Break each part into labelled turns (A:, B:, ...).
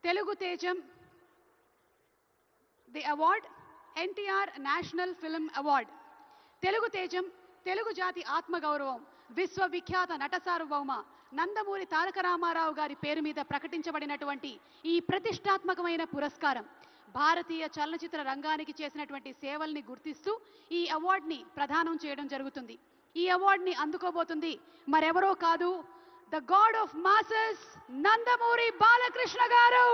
A: Telugu Tejam, the award, NTR National Film Award. Telugu Tejam, Telugu Jati Atma Gauravam, విశ్వవిఖ్యాత నట సార్వభౌమ నందమూరి తారక రామారావు గారి పేరు మీద ప్రకటించబడినటువంటి ఈ ప్రతిష్టాత్మకమైన పురస్కారం భారతీయ చలనచిత్ర రంగానికి చేసినటువంటి సేవల్ని గుర్తిస్తూ ఈ అవార్డుని ప్రదానం చేయడం జరుగుతుంది. ఈ అవార్డుని అందుకోబోతుంది మరెవరో కాదు, the God of masses Nandamuri Balakrishna గారు.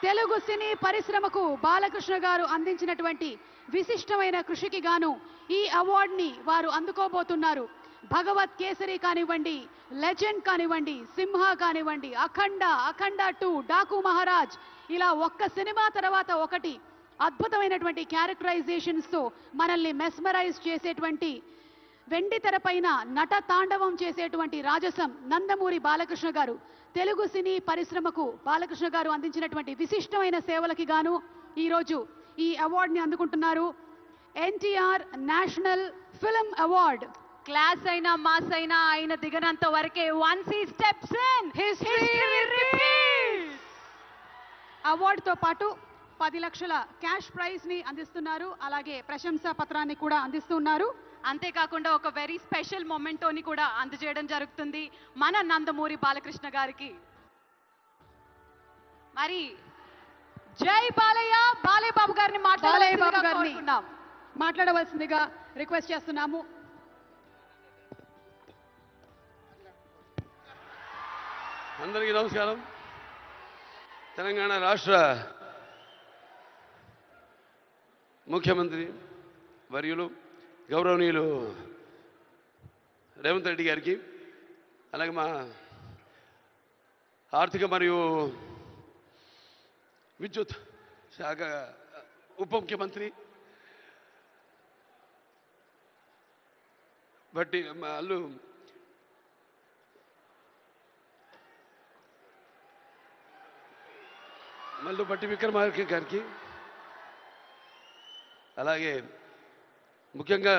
A: తెలుగు సినీ పరిశ్రమకు బాలకృష్ణ గారు అందించినటువంటి విశిష్టమైన కృషికి గాను ఈ అవార్డుని వారు అందుకోబోతున్నారు. భగవత్ కేసరి కానివ్వండి, లెజెండ్ కానివ్వండి, సింహ కానివ్వండి, అఖండ, అఖండ 2, డాకు మహారాజ్, ఇలా ఒక్క సినిమా తర్వాత ఒకటి అద్భుతమైనటువంటి క్యారెక్టరైజేషన్స్తో మనల్ని మెస్మరైజ్ చేసేటువంటి, వెండి తెరపైన నట తాండవం చేసేటువంటి రాజసం నందమూరి బాలకృష్ణ గారు. తెలుగు సినీ పరిశ్రమకు బాలకృష్ణ గారు అందించినటువంటి విశిష్టమైన సేవలకి గాను ఈరోజు ఈ అవార్డుని అందుకుంటున్నారు. NTR national film award.
B: Class అయినా మాస్ అయినా ఆయన దిగనంత వరకే once he steps in history repeats.
A: అవార్డుతో పాటు 10 లక్షల క్యాష్ ప్రైజ్ ని అందిస్తున్నారు. అలాగే ప్రశంసా పత్రాన్ని కూడా అందిస్తున్నారు.
B: అంతేకాకుండా ఒక వెరీ స్పెషల్ మొమెంటోని కూడా అందజేయడం జరుగుతుంది మన నందమూరి బాలకృష్ణ గారికి. మరి జై బాలయ్య, బాలయ్య బాబు గారిని
A: మాట్లాడవలసిందిగా రిక్వెస్ట్ చేస్తున్నాము.
C: అందరికీ నమస్కారం. తెలంగాణ రాష్ట్ర ముఖ్యమంత్రి వర్యులు గౌరవనీయులు రేవంత్ రెడ్డి గారికి, అలాగే మా ఆర్థిక మరియు విద్యుత్ శాఖ ఉప ముఖ్యమంత్రి బట్టి అల్లు బట్టి విక్రమార్క గారికి, అలాగే ముఖ్యంగా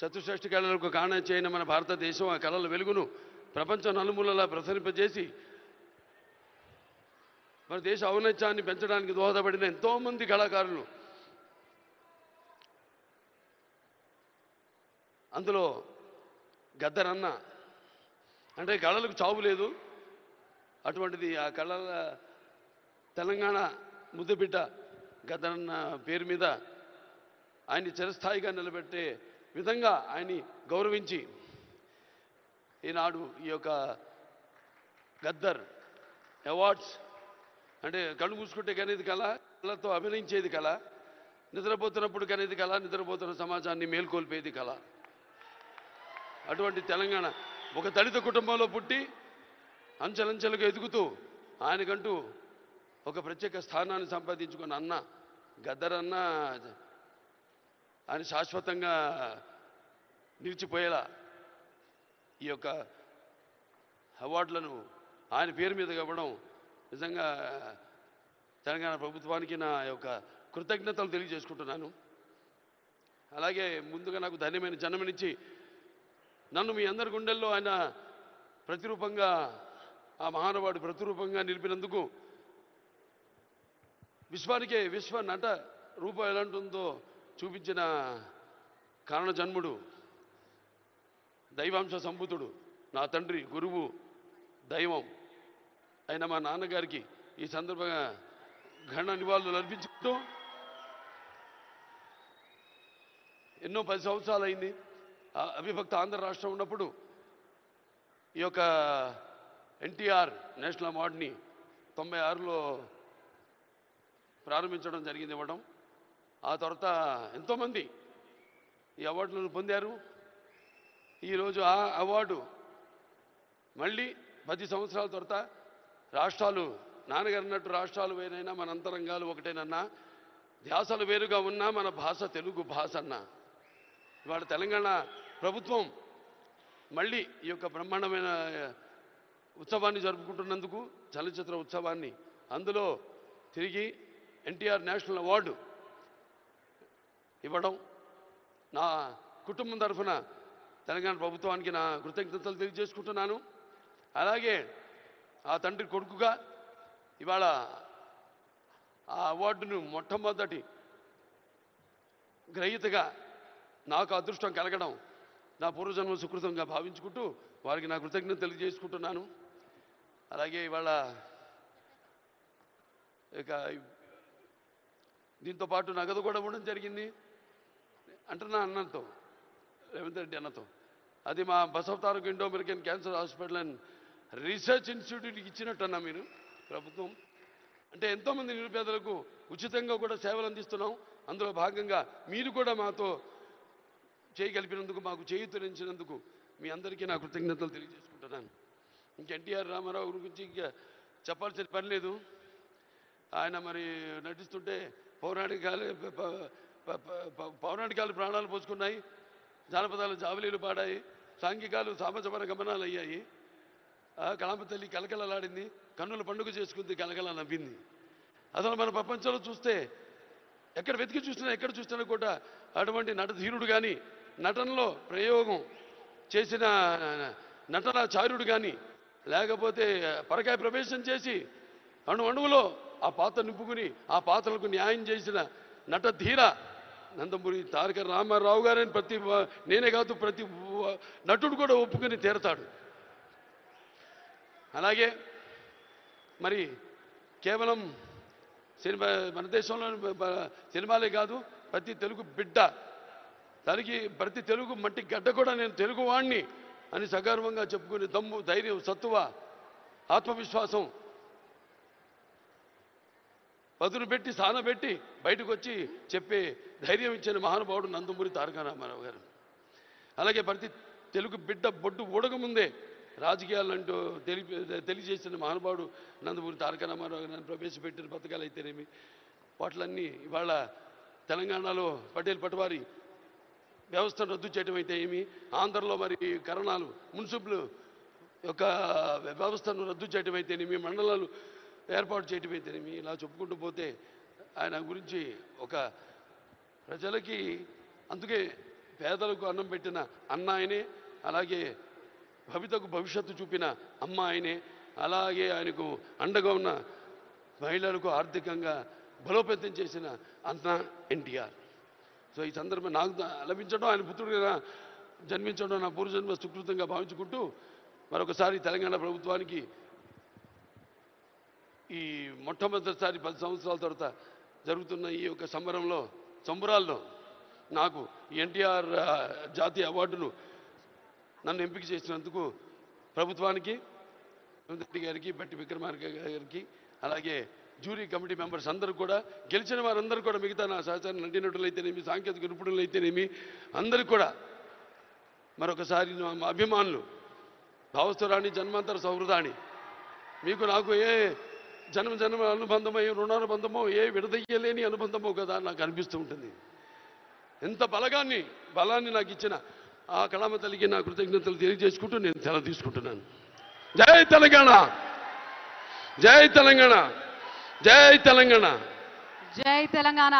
C: చతుషష్ఠి కళలకు కారణం చేయని మన భారతదేశం ఆ కళల వెలుగును ప్రపంచం నలుమూలలా ప్రసరింపజేసి మన దేశ ఔన్నత్యాన్ని పెంచడానికి దోహదపడిన ఎంతోమంది కళాకారులు, అందులో గద్దరన్న అంటే కళలకు చావు లేదు, అటువంటిది ఆ కళల తెలంగాణ ముద్దుబిడ్డ గద్దరన్న పేరు మీద ఆయన్ని చిరస్థాయిగా నిలబెట్టే విధంగా ఆయన్ని గౌరవించి ఈనాడు ఈ యొక్క గద్దర్ అవార్డ్స్ అంటే కళ్ళు మూసుకుంటే కనేది కళ, కళతో అభినయించేది కళ, నిద్రపోతున్నప్పుడు కనేది కళ, నిద్రపోతున్న సమాజాన్ని మేల్కొల్పేది కళ. అటువంటి తెలంగాణ ఒక దళిత కుటుంబంలో పుట్టి అంచెలంచెలుగా ఎదుగుతూ ఆయనకంటూ ఒక ప్రత్యేక స్థానాన్ని సంపాదించుకున్న అన్న గద్దరన్న ఆయన శాశ్వతంగా నిలిచిపోయేలా ఈ యొక్క అవార్డులను ఆయన పేరు మీద ఇవ్వడం నిజంగా తెలంగాణ ప్రభుత్వానికి నా యొక్క కృతజ్ఞతలు తెలియజేసుకుంటున్నాను. అలాగే ముందుగా నాకు ధన్యమైన జన్మనిచ్చి నన్ను మీ అందరి గుండెల్లో ఆయన ప్రతిరూపంగా, ఆ మహానుభావుడు ప్రతిరూపంగా నిలిపినందుకు, విశ్వానికే విశ్వ నట రూపం ఎలాంటిందో చూపించిన కారణ జన్ముడు, దైవాంశ సంభూతుడు, నా తండ్రి, గురువు, దైవం అయిన మా నాన్నగారికి ఈ సందర్భంగా ఘన నివాళులు అర్పించుకుంటూ, ఎన్నో 10 సంవత్సరాలు అయింది అవిభక్త ఆంధ్ర రాష్ట్రం ఉన్నప్పుడు ఈ యొక్క ఎన్టీఆర్ నేషనల్ అవార్డుని 96లో ప్రారంభించడం జరిగింది, ఇవ్వడం. ఆ తర్వాత ఎంతోమంది ఈ అవార్డులను పొందారు. ఈరోజు ఆ అవార్డు మళ్ళీ 10 సంవత్సరాల తర్వాత రాష్ట్రాలు, నాన్నగారు అన్నట్టు రాష్ట్రాలు వేరైనా మన అంతరంగాలు ఒకటేనన్నా, ధ్యాసలు వేరుగా ఉన్నా మన భాష తెలుగు భాష అన్న. ఇవాళ తెలంగాణ ప్రభుత్వం మళ్ళీ ఈ యొక్క బ్రహ్మాండమైన ఉత్సవాన్ని జరుపుకుంటున్నందుకు, చలనచిత్ర ఉత్సవాన్ని, అందులో తిరిగి ఎన్టీఆర్ నేషనల్ అవార్డు ఇవ్వడం నా కుటుంబం తరఫున తెలంగాణ ప్రభుత్వానికి నా కృతజ్ఞతలు తెలియజేసుకుంటున్నాను. అలాగే ఆ తండ్రి కొడుకుగా ఇవాళ ఆ అవార్డును మొట్టమొదటి గ్రహీతగా నాకు అదృష్టం కలగడం నా పూర్వజన్మ సుకృతంగా భావించుకుంటూ వారికి నా కృతజ్ఞత తెలియజేసుకుంటున్నాను. అలాగే ఇవాళ ఇక దీంతో పాటు నగదు కూడా ఇవ్వడం జరిగింది అంటున్నా అన్నతో, రేవంత్ రెడ్డి అన్నతో. అది మా Basavataraka Indo American cancer hospital and research ఇన్స్టిట్యూట్కి ఇచ్చినట్టన్నా మీరు ప్రభుత్వం. అంటే ఎంతోమంది నిరుపేదలకు ఉచితంగా కూడా సేవలు అందిస్తున్నాం. అందులో భాగంగా మీరు కూడా మాతో చేయగలిపినందుకు, మాకు చేయూతనించినందుకు మీ అందరికీ నా కృతజ్ఞతలు తెలియజేసుకుంటున్నాను. ఇంక ఎన్టీఆర్ రామారావు గురించి ఇంకా చెప్పాల్సిన పని లేదు. ఆయన మరి నటిస్తుంటే పౌరాణికాలు ప్రాణాలు పోసుకున్నాయి, జానపదాలు జావలీలు పాడాయి, సాంఘికాలు సామజమన గమనాలు అయ్యాయి. కళామ తల్లి కలకలలాడింది, కన్నుల పండుగ చేసుకుంది, కలకల నవ్వింది. అసలు మన ప్రపంచంలో చూస్తే ఎక్కడ వెతికి చూసినా ఎక్కడ చూసినా కూడా అటువంటి నటధీరుడు కానీ, నటనలో ప్రయోగం చేసిన నటనాచార్యుడు కానీ, లేకపోతే పరకాయ ప్రవేశం చేసి అణువులో ఆ పాత్ర నింపుకుని ఆ పాత్రలకు న్యాయం చేసిన నటధీర నందమూరి తారక రామారావు గారని నేనే కాదు ప్రతి నటుడు కూడా ఒప్పుకొని తీరతాడు. అలాగే మరి కేవలం సినిమా మన దేశంలో సినిమాలే కాదు, ప్రతి తెలుగు బిడ్డ ప్రతి తెలుగు మట్టి గడ్డ కూడా నేను తెలుగు వాణ్ణి అని సగర్వంగా చెప్పుకునే దమ్ము, ధైర్యం, సత్తువ, ఆత్మవిశ్వాసం పదును పెట్టి సానబెట్టి బయటకు వచ్చి చెప్పే ధైర్యం ఇచ్చిన మహానుభావుడు నందమూరి తారక రామారావు గారు. అలాగే ప్రతి తెలుగు బిడ్డ బొడ్డు ఊడకముందే రాజకీయాలంటూ తెలియజేసిన మహానుభావుడు నందమూరి తారక రామారావు గారు. ప్రవేశపెట్టిన పథకాలు అయితేనేమి వాటిలన్నీ ఇవాళ తెలంగాణలో పటేల్ పటవారి వ్యవస్థను రద్దు చేయడం అయితే ఏమి, ఆంధ్రలో మరి కరణాలు మున్సిపల్ యొక్క వ్యవస్థను రద్దు చేయడం అయితేనేమి, మండలాలు ఏర్పాటు చేయడం అయితేనేమి, ఇలా చెప్పుకుంటూ పోతే ఆయన గురించి ఒక ప్రజలకి, అందుకే పేదలకు అన్నం పెట్టిన అన్న ఆయనే, అలాగే భవితకు భవిష్యత్తు చూపిన అమ్మ ఆయనే, అలాగే ఆయనకు అండగా ఉన్న మహిళలకు ఆర్థికంగా బలోపేతం చేసిన అన్న ఎన్టీఆర్. సో ఈ సందర్భం నాకు లభించడం, ఆయన పుత్రుడిగా జన్మించడం నా పూర్వజన్మ సుకృతంగా భావించుకుంటూ మరొకసారి తెలంగాణ ప్రభుత్వానికి ఈ మొట్టమొదటిసారి 10 సంవత్సరాల తర్వాత జరుగుతున్న ఈ యొక్క సంబరాల్లో నాకు ఎన్టీఆర్ జాతీయ అవార్డును నన్ను ఎంపిక చేసినందుకు ప్రభుత్వానికి, రేవంత్ రెడ్డి గారికి, బట్టి విక్రమార్క గారికి, అలాగే జ్యూరీ కమిటీ మెంబర్స్ అందరూ కూడా, గెలిచిన వారందరూ కూడా, మిగతా నా సహచార నటినటులైతేనేమి, సాంకేతిక నిపుణులైతేనేమి అందరికీ కూడా మరొకసారి మా అభిమానులు, భావస్థురాణి జన్మాంతర సౌహృదాన్ని, మీకు నాకు ఏ జన్మ అనుబంధమో, ఏ రుణానుబంధమో, ఏ విడదయ్యలేని అనుబంధమో కదా నాకు అనిపిస్తూ ఉంటుంది. ఎంత బలాన్ని నాకు ఇచ్చిన ఆ కళామ తల్లికి నా కృతజ్ఞతలు తెలియజేసుకుంటూ నేను సెలవు తీసుకుంటున్నాను. జై తెలంగాణ, జై తెలంగాణ, జై తెలంగాణ,
B: జై తెలంగాణ.